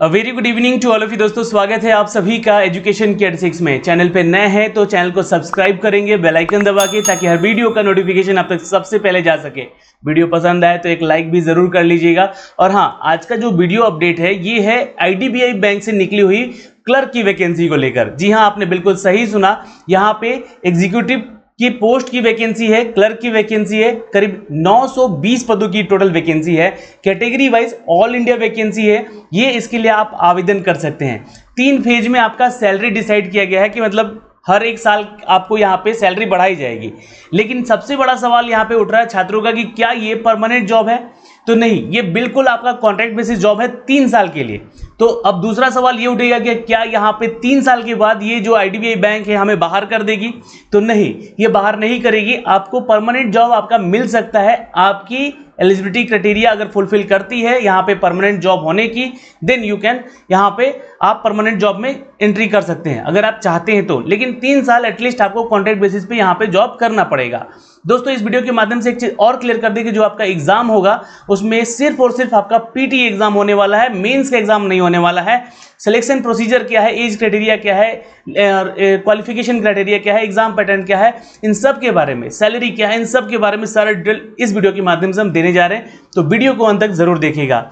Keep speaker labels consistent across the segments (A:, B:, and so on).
A: Very good evening to all of you दोस्तों, स्वागत है आप सभी का एजुकेशन के 6 में। चैनल पे नए हैं तो चैनल को सब्सक्राइब करेंगे बेल आइकन दबा के, ताकि हर वीडियो का नोटिफिकेशन आप तक सबसे पहले जा सके। वीडियो पसंद आए तो एक लाइक भी जरूर कर लीजिएगा। और हाँ, आज का जो वीडियो अपडेट है ये है IDBI बैंक से निकली हुई क्लर्क की वैकेंसी को लेकर। जी हाँ, आपने बिल्कुल सही सुना, यहाँ पे एग्जीक्यूटिव की पोस्ट की वैकेंसी है, क्लर्क की वैकेंसी है। करीब 920 पदों की टोटल वैकेंसी है। Category wise all India vacancy है ये, इसके लिए आप आवेदन कर सकते हैं। 3 फेज में आपका सैलरी डिसाइड किया गया है कि मतलब हर एक साल आपको यहाँ पे सैलरी बढ़ाई जाएगी। लेकिन सबसे बड़ा सवाल यहाँ पे उठ रहा है छात्रों का कि क्या ये परमानेंट जॉब है? तो नहीं, ये बिल्कुल आपका कॉन्ट्रैक्ट बेसिस जॉब है 3 साल के लिए। तो अब दूसरा सवाल ये उठेगा कि क्या यहाँ पे 3 साल के बाद ये जो IDBI बैंक है हमें बाहर कर देगी? तो नहीं, ये बाहर नहीं करेगी। आपको परमानेंट जॉब आपका मिल सकता है। आपकी एलिजिबिलिटी क्राइटेरिया अगर फुलफिल करती है यहाँ पे परमानेंट जॉब होने की, देन यू कैन यहाँ पे आप परमानेंट जॉब में एंट्री कर सकते हैं अगर आप चाहते हैं तो। लेकिन 3 साल एटलीस्ट आपको कॉन्ट्रैक्ट बेसिस पे यहाँ पे जॉब करना पड़ेगा। दोस्तों, इस वीडियो के माध्यम से एक चीज और क्लियर कर दें कि जो आपका एग्जाम होगा उसमें सिर्फ और सिर्फ आपका PT एग्जाम होने वाला है, मेंस का एग्जाम नहीं होने वाला है। सिलेक्शन प्रोसीजर क्या है, एज क्राइटेरिया क्या है, क्वालिफिकेशन क्राइटेरिया क्या है, एग्जाम पैटर्न क्या है, इन सब के बारे में, सैलरी क्या है, इन सब के बारे में सारा डिटेल इस वीडियो के माध्यम से हम देने जा रहे हैं। तो वीडियो को अंत तक जरूर देखिएगा।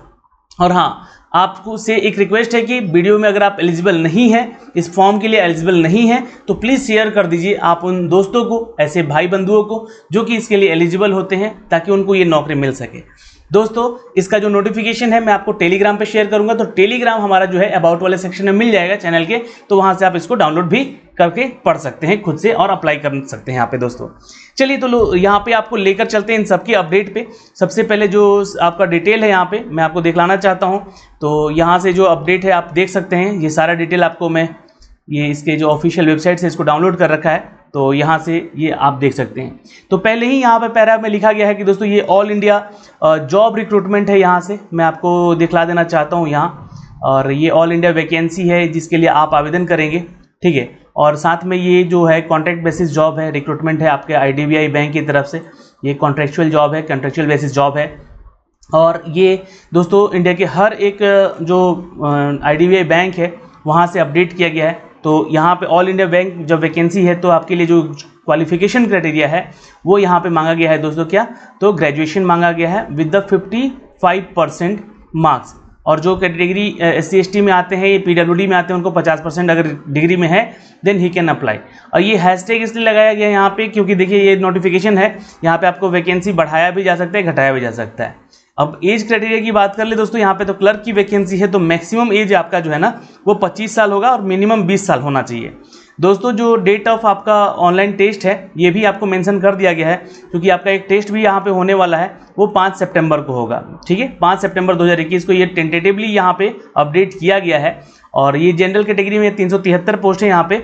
A: और हाँ, आपको से एक रिक्वेस्ट है कि वीडियो में अगर आप एलिजिबल नहीं हैं, इस फॉर्म के लिए एलिजिबल नहीं हैं, तो प्लीज़ शेयर कर दीजिए आप उन दोस्तों को, ऐसे भाई बंधुओं को जो कि इसके लिए एलिजिबल होते हैं, ताकि उनको ये नौकरी मिल सके। दोस्तों, इसका जो नोटिफिकेशन है मैं आपको टेलीग्राम पे शेयर करूंगा। तो टेलीग्राम हमारा जो है अबाउट वाले सेक्शन में मिल जाएगा चैनल के, तो वहां से आप इसको डाउनलोड भी करके पढ़ सकते हैं खुद से और अप्लाई कर सकते हैं यहाँ पे। दोस्तों चलिए, तो यहाँ पे आपको लेकर चलते हैं इन सबकी अपडेट पे। सबसे पहले जो आपका डिटेल है यहाँ पे मैं आपको दिखलाना चाहता हूँ। तो यहाँ से जो अपडेट है आप देख सकते हैं, ये सारा डिटेल आपको मैं ये इसके जो ऑफिशियल वेबसाइट से इसको डाउनलोड कर रखा है, तो यहाँ से ये आप देख सकते हैं। तो पहले ही यहाँ पे पैरा में लिखा गया है कि दोस्तों ये ऑल इंडिया जॉब रिक्रूटमेंट है। यहाँ से मैं आपको दिखला देना चाहता हूँ यहाँ, और ये ऑल इंडिया वैकेंसी है जिसके लिए आप आवेदन करेंगे, ठीक है। और साथ में ये जो है कॉन्ट्रैक्ट बेसिस जॉब है, रिक्रूटमेंट है आपके IDBI बैंक की तरफ से। ये कॉन्ट्रेक्चुअल जॉब है, कॉन्ट्रेक्चुअल बेसिस जॉब है। और ये दोस्तों इंडिया के हर एक जो IDBI बैंक है वहाँ से अपडेट किया गया है। तो यहाँ पे ऑल इंडिया बैंक जब वैकेंसी है तो आपके लिए जो क्वालिफिकेशन क्राइटेरिया है वो यहाँ पे मांगा गया है दोस्तों, क्या तो ग्रेजुएशन मांगा गया है विद द 55% मार्क्स। और जो कैटेगरी SC ST में आते हैं, ये PWD में आते हैं, उनको 50% अगर डिग्री में है देन ही कैन अप्लाई। और ये हैशटैग इसलिए लगाया गया है यहाँ पे क्योंकि देखिए ये नोटिफिकेशन है, यहाँ पे आपको वैकेंसी बढ़ाया भी जा सकता है, घटाया भी जा सकता है। अब एज क्राइटेरिया की बात कर ले दोस्तों, यहाँ पे तो क्लर्क की वैकेंसी है तो मैक्सिमम एज आपका जो है ना वो 25 साल होगा और मिनिमम 20 साल होना चाहिए। दोस्तों, जो डेट ऑफ आपका ऑनलाइन टेस्ट है ये भी आपको मेंशन कर दिया गया है, क्योंकि आपका एक टेस्ट भी यहाँ पे होने वाला है, वो 5 सितंबर को होगा, ठीक है। 5 सितंबर 2021 को ये टेंटेटिवली यहाँ पे अपडेट किया गया है। और ये जनरल कैटेगरी में 373 पोस्ट है यहाँ पे,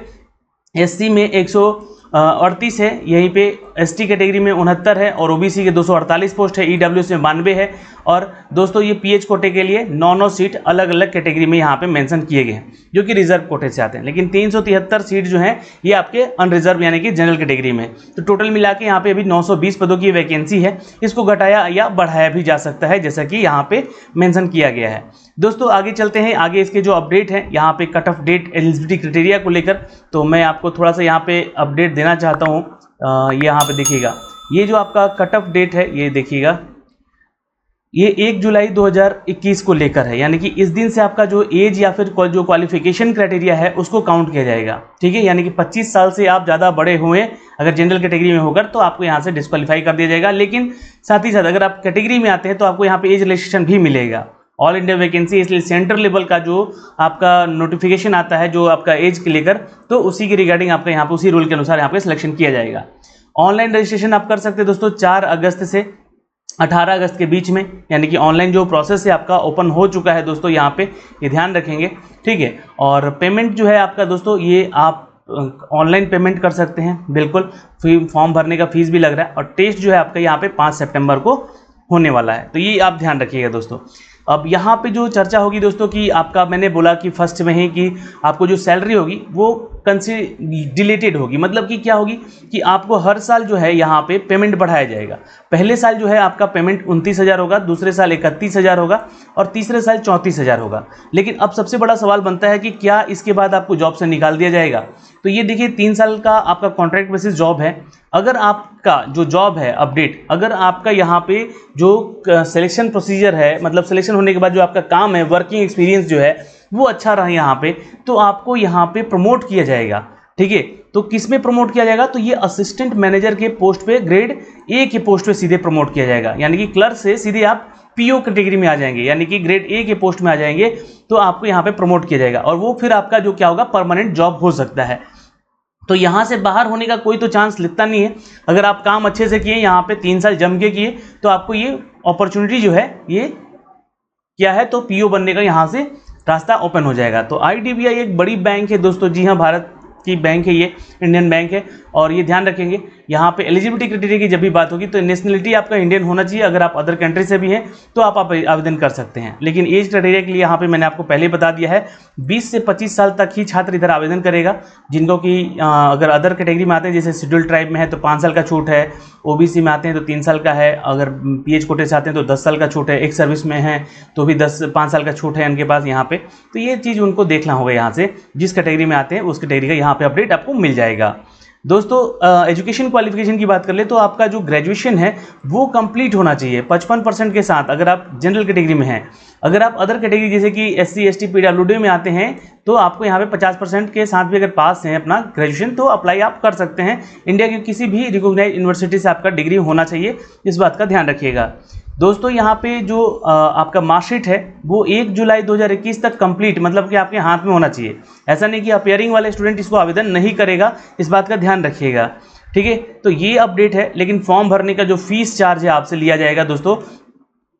A: SC में 138 है, यहीं पे ST कैटेगरी में 69 है, और OBC के 248 पोस्ट है, EWS में 92 है। और दोस्तों ये PH कोटे के लिए 9 सीट अलग अलग कैटेगरी में यहाँ पे मेंशन किए गए हैं, जो कि रिजर्व कोटे से आते हैं। लेकिन 373 सीट जो हैं ये आपके अनरिजर्व यानी कि जनरल कैटेगरी में। तो टोटल मिला के यहाँ पे अभी 920 पदों की वैकेंसी है। इसको घटाया या बढ़ाया भी जा सकता है, जैसा कि यहाँ पे मेंशन किया गया है। दोस्तों आगे चलते हैं, आगे इसके जो अपडेट है यहाँ पे cut off date eligibility criteria को लेकर, तो मैं आपको थोड़ा सा यहाँ पे अपडेट देना चाहता हूँ। यहाँ पे देखिएगा, ये जो आपका कट ऑफ डेट है ये देखिएगा, ये 1 जुलाई 2021 को लेकर है, यानी कि इस दिन से आपका जो एज या फिर जो क्वालिफिकेशन क्राइटेरिया है उसको काउंट किया जाएगा, ठीक है। यानी कि 25 साल से आप ज़्यादा बड़े हुए अगर जनरल कैटेगरी में होकर तो आपको यहाँ से डिस्क्वालीफाई कर दिया जाएगा। लेकिन साथ ही साथ अगर आप कैटेगरी में आते हैं तो आपको यहाँ पे एज रिलैक्सेशन भी मिलेगा। ऑल इंडिया वैकेंसी, इसलिए सेंट्रल लेवल का जो आपका नोटिफिकेशन आता है जो आपका एज के लेकर, तो उसी के रिगार्डिंग आपका यहाँ पे उसी रूल के अनुसार यहाँ पे सिलेक्शन किया जाएगा। ऑनलाइन रजिस्ट्रेशन आप कर सकते हैं दोस्तों 4 अगस्त से 18 अगस्त के बीच में, यानी कि ऑनलाइन जो प्रोसेस है आपका ओपन हो चुका है दोस्तों, यहाँ पे ये ध्यान रखेंगे, ठीक है। और पेमेंट जो है आपका दोस्तों ये आप ऑनलाइन पेमेंट कर सकते हैं, बिल्कुल फॉर्म भरने का फीस भी लग रहा है। और टेस्ट जो है आपका यहाँ पे 5 सितंबर को होने वाला है, तो ये आप ध्यान रखिएगा दोस्तों। अब यहाँ पे जो चर्चा होगी दोस्तों कि आपका, मैंने बोला कि फर्स्ट में ही कि आपको जो सैलरी होगी वो डिलेटेड होगी, मतलब कि क्या होगी कि आपको हर साल जो है यहाँ पे पेमेंट बढ़ाया जाएगा। पहले साल जो है आपका पेमेंट 29,000 होगा, दूसरे साल 31,000 होगा और तीसरे साल 34,000 होगा। लेकिन अब सबसे बड़ा सवाल बनता है कि क्या इसके बाद आपको जॉब से निकाल दिया जाएगा? तो ये देखिए 3 साल का आपका कॉन्ट्रैक्ट बेसिस जॉब है। अगर आपका जो जॉब है अपडेट, अगर आपका यहाँ पे जो सिलेक्शन प्रोसीजर है, मतलब सिलेक्शन होने के बाद जो आपका काम है, वर्किंग एक्सपीरियंस जो है वो अच्छा रहा यहाँ पे, तो आपको यहाँ पे प्रमोट किया जाएगा। ठीक है, तो किस में प्रमोट किया जाएगा? तो ये असिस्टेंट मैनेजर के पोस्ट पे, ग्रेड ए के पोस्ट पे सीधे प्रमोट किया जाएगा। यानी कि क्लर्क से सीधे आप पीओ कैटेगरी में आ जाएंगे, यानी कि ग्रेड ए के पोस्ट में आ जाएंगे, तो आपको यहाँ पे प्रमोट किया जाएगा और वो फिर आपका जो क्या होगा, परमानेंट जॉब हो सकता है। तो यहाँ से बाहर होने का कोई तो चांस लिखता नहीं है। अगर आप काम अच्छे से किए, यहाँ पे 3 साल जम के किए, तो आपको ये अपॉर्चुनिटी जो है, ये क्या है, तो पीओ बनने का यहाँ से रास्ता ओपन हो जाएगा। तो आईडीबीआई एक बड़ी बैंक है दोस्तों, जी हाँ, भारत की बैंक है, ये इंडियन बैंक है। और ये ध्यान रखेंगे, यहाँ पे एलिजिबिलिटी क्राइटेरिया की जब भी बात होगी तो नेशनलिटी आपका इंडियन होना चाहिए। अगर आप अदर कंट्री से भी हैं तो आप आवेदन कर सकते हैं। लेकिन एज क्राइटेरिया के लिए यहाँ पे मैंने आपको पहले ही बता दिया है, 20 से 25 साल तक ही छात्र इधर आवेदन करेगा। जिनको कि अगर अदर कैटेगरी में आते हैं, जैसे शेड्यूल ट्राइब में है तो 5 साल का छूट है, ओबीसी में आते हैं तो 3 साल का है, अगर पीएच कोटे से आते हैं तो 10 साल का छूट है, एक सर्विस में है तो भी 5 साल का छूट है उनके पास यहाँ पे। तो ये चीज़ उनको देखना होगा, यहाँ से जिस कैटेगरी में आते हैं उस कैटेगरी का यहाँ पे अपडेट आपको मिल जाएगा। दोस्तों एजुकेशन क्वालिफिकेशन की बात कर ले तो आपका जो ग्रेजुएशन है वो कंप्लीट होना चाहिए 55% के साथ, अगर आप जनरल कैटेगरी में हैं। अगर आप अदर कैटेगरी जैसे कि SC ST PWD में आते हैं तो आपको यहाँ पे 50% के साथ भी अगर पास हैं अपना ग्रेजुएशन, तो अप्लाई आप कर सकते हैं। इंडिया की किसी भी रिकॉग्नाइज्ड यूनिवर्सिटी से आपका डिग्री होना चाहिए, इस बात का ध्यान रखिएगा। दोस्तों यहाँ पे जो आपका मार्कशीट है वो 1 जुलाई 2021 तक कंप्लीट, मतलब कि आपके हाथ में होना चाहिए। ऐसा नहीं कि अपियरिंग वाले स्टूडेंट इसको आवेदन नहीं करेगा, इस बात का ध्यान रखिएगा। ठीक है, तो ये अपडेट है। लेकिन फॉर्म भरने का जो फीस चार्ज है आपसे लिया जाएगा दोस्तों,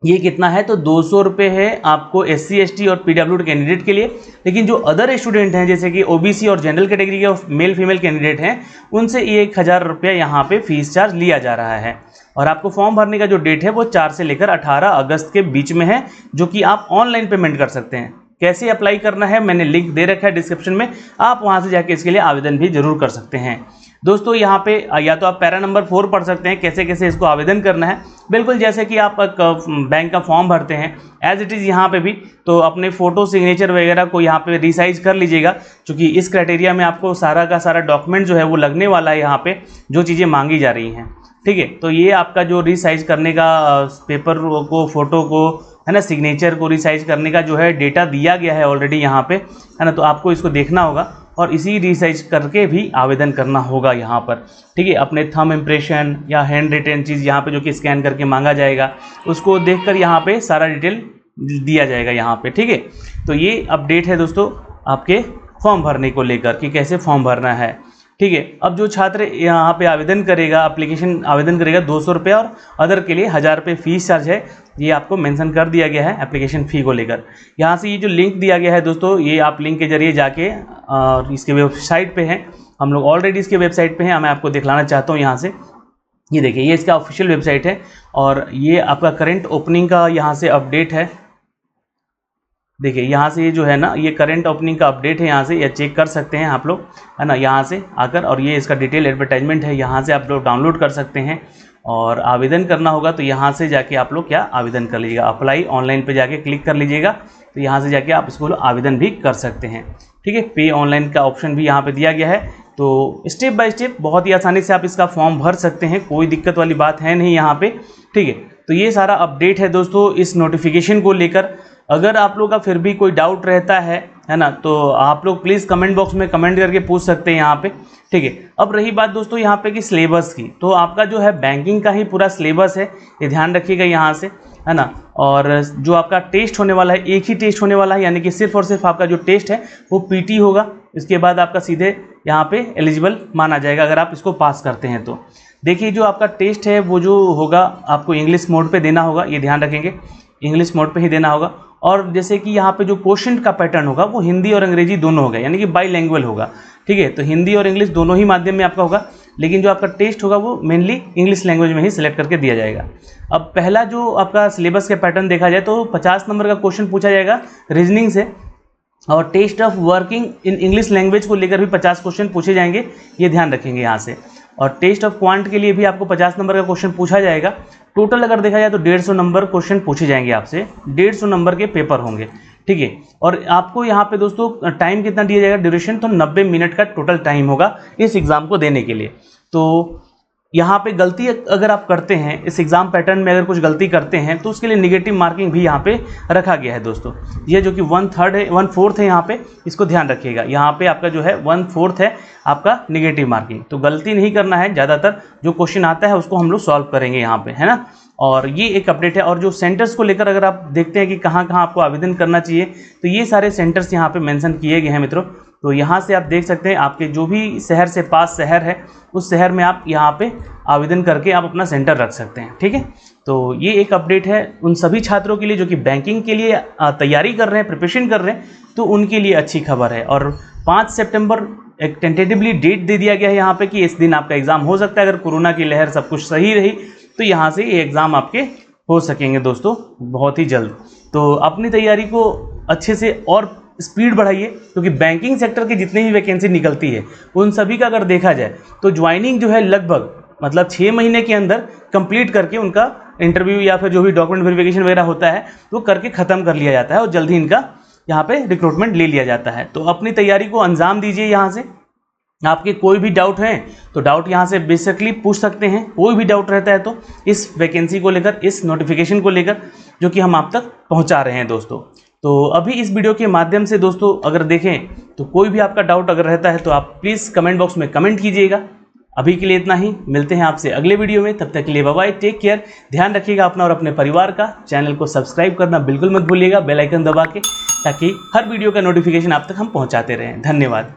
A: ये कितना है, तो 200 रुपये है आपको SC ST और PWD कैंडिडेट के लिए। लेकिन जो अदर स्टूडेंट हैं जैसे कि OBC और जनरल कैटेगरी के मेल फीमेल कैंडिडेट हैं, उनसे 1000 रुपये यहाँ पे फीस चार्ज लिया जा रहा है। और आपको फॉर्म भरने का जो डेट है वो 4 से लेकर 18 अगस्त के बीच में है, जो कि आप ऑनलाइन पेमेंट कर सकते हैं। कैसे अप्लाई करना है मैंने लिंक दे रखा है डिस्क्रिप्शन में, आप वहाँ से जाके इसके लिए आवेदन भी जरूर कर सकते हैं। दोस्तों यहाँ पे या तो आप पैरा नंबर 4 पढ़ सकते हैं, कैसे कैसे इसको आवेदन करना है। बिल्कुल जैसे कि आप बैंक का फॉर्म भरते हैं एज इट इज़ यहाँ पे भी, तो अपने फ़ोटो सिग्नेचर वगैरह को यहाँ पे रिसाइज कर लीजिएगा, क्योंकि इस क्राइटेरिया में आपको सारा का सारा डॉक्यूमेंट जो है वो लगने वाला है यहाँ पे, जो चीज़ें मांगी जा रही हैं। ठीक है, तो ये आपका जो रिसाइज करने का पेपर को, फोटो को, है ना, सिग्नेचर को रिसाइज करने का जो है डेटा दिया गया है ऑलरेडी यहाँ पे, है ना। तो आपको इसको देखना होगा और इसी रिसाइज करके भी आवेदन करना होगा यहाँ पर। ठीक है, अपने थंब इम्प्रेशन या हैंड रिटेन चीज़ यहाँ पे जो कि स्कैन करके मांगा जाएगा, उसको देखकर यहाँ पे सारा डिटेल दिया जाएगा यहाँ पे। ठीक है, तो ये अपडेट है दोस्तों आपके फॉर्म भरने को लेकर कि कैसे फॉर्म भरना है। ठीक है, अब जो छात्र यहाँ पे आवेदन करेगा, एप्लीकेशन आवेदन करेगा 200 रुपये और अदर के लिए 1000 रुपये फीस चार्ज है, ये आपको मेंशन कर दिया गया है एप्लीकेशन फ़ी को लेकर। यहाँ से ये जो लिंक दिया गया है दोस्तों, ये आप लिंक के जरिए जाके इसके वेबसाइट पे हैं, हम लोग ऑलरेडी इसके वेबसाइट पे हैं, मैं आपको दिखलाना चाहता हूँ यहाँ से। ये देखिए, ये इसका ऑफिशियल वेबसाइट है और ये आपका करंट ओपनिंग का यहाँ से अपडेट है। देखिए यहाँ से ये जो है ना, ये करंट ओपनिंग का अपडेट है, यहाँ से ये चेक कर सकते हैं आप लोग, है ना, यहाँ से आकर। और ये इसका डिटेल एडवर्टाइजमेंट है, यहाँ से आप लोग डाउनलोड कर सकते हैं। और आवेदन करना होगा तो यहाँ से जाके आप लोग क्या आवेदन कर लीजिएगा, अप्लाई ऑनलाइन पे जाके क्लिक कर लीजिएगा, तो यहाँ से जाके आप इसको आवेदन भी कर सकते हैं। ठीक है, पे ऑनलाइन का ऑप्शन भी यहाँ पे दिया गया है, तो स्टेप बाय स्टेप बहुत ही आसानी से आप इसका फॉर्म भर सकते हैं, कोई दिक्कत वाली बात है नहीं यहाँ पे। ठीक है, तो ये सारा अपडेट है दोस्तों इस नोटिफिकेशन को लेकर। अगर आप लोग का फिर भी कोई डाउट रहता है ना, तो आप लोग प्लीज़ कमेंट बॉक्स में कमेंट करके पूछ सकते हैं यहाँ पे। ठीक है, अब रही बात दोस्तों यहाँ पे कि सिलेबस की, तो आपका जो है बैंकिंग का ही पूरा सिलेबस है, ये ध्यान रखिएगा यहाँ से, है ना। और जो आपका टेस्ट होने वाला है, एक ही टेस्ट होने वाला है, यानी कि सिर्फ और सिर्फ आपका जो टेस्ट है वो PT होगा। इसके बाद आपका सीधे यहाँ पे एलिजिबल माना जाएगा अगर आप इसको पास करते हैं तो। देखिए जो आपका टेस्ट है वो जो होगा आपको इंग्लिश मोड पे देना होगा, ये ध्यान रखेंगे, इंग्लिश मोड पे ही देना होगा। और जैसे कि यहाँ पे जो क्वेश्चन का पैटर्न होगा वो हिंदी और अंग्रेजी दोनों होगा, यानी कि बाईलैंग्वेज होगा। ठीक है, तो हिंदी और इंग्लिश दोनों ही माध्यम में आपका होगा। लेकिन जो आपका टेस्ट होगा वो मेनली इंग्लिश लैंग्वेज में ही सिलेक्ट करके दिया जाएगा। अब पहला जो आपका सिलेबस का पैटर्न देखा जाए तो 50 नंबर का क्वेश्चन पूछा जाएगा रीजनिंग से, और test of working in English language को लेकर भी 50 क्वेश्चन पूछे जाएंगे, ये ध्यान रखेंगे यहाँ से। और टेस्ट ऑफ क्वांट के लिए भी आपको 50 नंबर का क्वेश्चन पूछा जाएगा। टोटल अगर देखा जाए तो 150 नंबर क्वेश्चन पूछे जाएंगे आपसे, 150 नंबर के पेपर होंगे, ठीक है। और आपको यहाँ पे दोस्तों टाइम कितना दिया जाएगा, ड्यूरेशन तो 90 मिनट का टोटल टाइम होगा इस एग्ज़ाम को देने के लिए। तो यहाँ पे गलती अगर आप करते हैं, इस एग्ज़ाम पैटर्न में अगर कुछ गलती करते हैं तो उसके लिए निगेटिव मार्किंग भी यहाँ पे रखा गया है दोस्तों। ये जो कि 1/3 है, 1/4 है यहाँ पे, इसको ध्यान रखिएगा। यहाँ पे आपका जो है 1/4 है आपका निगेटिव मार्किंग। तो गलती नहीं करना है, ज़्यादातर जो क्वेश्चन आता है उसको हम लोग सॉल्व करेंगे यहाँ पे, है ना। और ये एक अपडेट है। और जो सेंटर्स को लेकर अगर आप देखते हैं कि कहाँ कहाँ आपको आवेदन करना चाहिए, तो ये सारे सेंटर्स यहाँ पे मेंशन किए गए हैं मित्रों। तो यहाँ से आप देख सकते हैं आपके जो भी शहर से पास शहर है उस शहर में आप यहाँ पे आवेदन करके आप अपना सेंटर रख सकते हैं, ठीक है। तो ये एक अपडेट है उन सभी छात्रों के लिए जो कि बैंकिंग के लिए तैयारी कर रहे हैं, प्रिपरेशन कर रहे हैं, तो उनके लिए अच्छी खबर है। और 5 सितंबर एक टेंटेटिवली डेट दे दिया गया है यहाँ पे कि इस दिन आपका एग्ज़ाम हो सकता है। अगर कोरोना की लहर सब कुछ सही रही तो यहाँ से ये एग्ज़ाम आपके हो सकेंगे दोस्तों बहुत ही जल्द। तो अपनी तैयारी को अच्छे से और स्पीड बढ़ाइए, क्योंकि बैंकिंग सेक्टर की जितनी भी वैकेंसी निकलती है उन सभी का अगर देखा जाए तो ज्वाइनिंग जो है लगभग मतलब 6 महीने के अंदर कंप्लीट करके उनका इंटरव्यू या फिर जो भी डॉक्यूमेंट वेरिफिकेशन वगैरह होता है वो करके ख़त्म कर लिया जाता है और जल्द ही इनका यहाँ पे रिक्रूटमेंट ले लिया जाता है। तो अपनी तैयारी को अंजाम दीजिए। यहाँ से आपके कोई भी डाउट हैं तो डाउट यहाँ से बेसिकली पूछ सकते हैं, कोई भी डाउट रहता है तो इस वैकेंसी को लेकर, इस नोटिफिकेशन को लेकर जो कि हम आप तक पहुँचा रहे हैं दोस्तों। तो अभी इस वीडियो के माध्यम से दोस्तों अगर देखें तो कोई भी आपका डाउट अगर रहता है तो आप प्लीज़ कमेंट बॉक्स में कमेंट कीजिएगा। अभी के लिए इतना ही, मिलते हैं आपसे अगले वीडियो में, तब तक के लिए बाय बाय, टेक केयर, ध्यान रखिएगा अपना और अपने परिवार का। चैनल को सब्सक्राइब करना बिल्कुल मत भूलिएगा बेल आइकन दबा के, ताकि हर वीडियो का नोटिफिकेशन आप तक हम पहुंचाते रहें। धन्यवाद।